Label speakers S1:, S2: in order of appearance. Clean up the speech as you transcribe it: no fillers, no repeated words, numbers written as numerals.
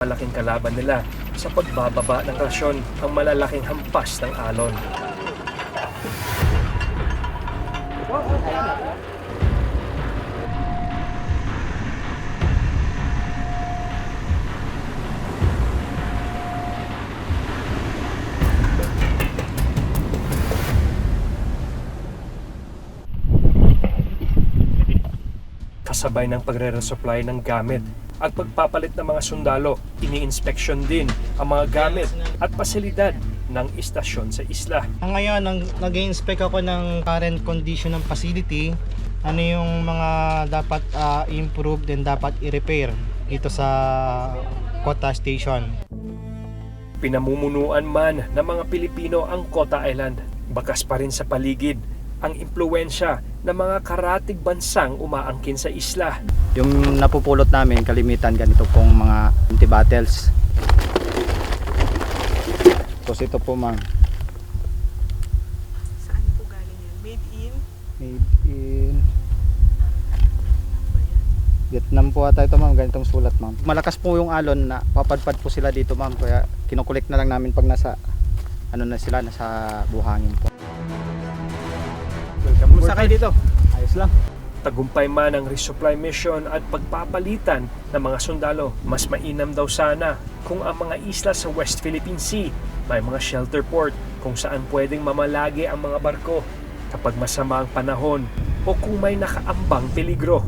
S1: Malaking kalaban nila sa pagbababa ng rasyon ang malalaking hampas ng alon. Kasabay ng pagre-resupply ng gamit at pagpapalit ng mga sundalo, ini-inspeksyon din ang mga gamit at pasilidad ng istasyon sa isla.
S2: Ngayon, nag-inspect ako ng current condition ng facility, ano yung mga dapat improve and dapat i-repair dito sa Kota Station.
S1: Pinamumunuan man ng mga Pilipino ang Kota Island, bakas pa rin sa paligid ang impluwensya ng mga karatig bansang umaangkin sa isla.
S3: Yung napupulot namin, kalimitan ganito pong mga anti-battles. Tapos ito po ma'am.
S4: Saan po galing yan? Made in?
S3: Vietnam po ata ito ma'am, ganitong sulat ma'am. Malakas po yung alon na papadpad po sila dito ma'am, kaya kinukulik na lang namin pag nasa nasa buhangin po.
S2: Kumusta kayo dito?
S3: Ayos lang.
S1: Tagumpay man ang resupply mission at pagpapalitan ng mga sundalo, mas mainam daw sana kung ang mga isla sa West Philippine Sea may mga shelter port kung saan pwedeng mamalagi ang mga barko kapag masama ang panahon o kung may nakaambang peligro.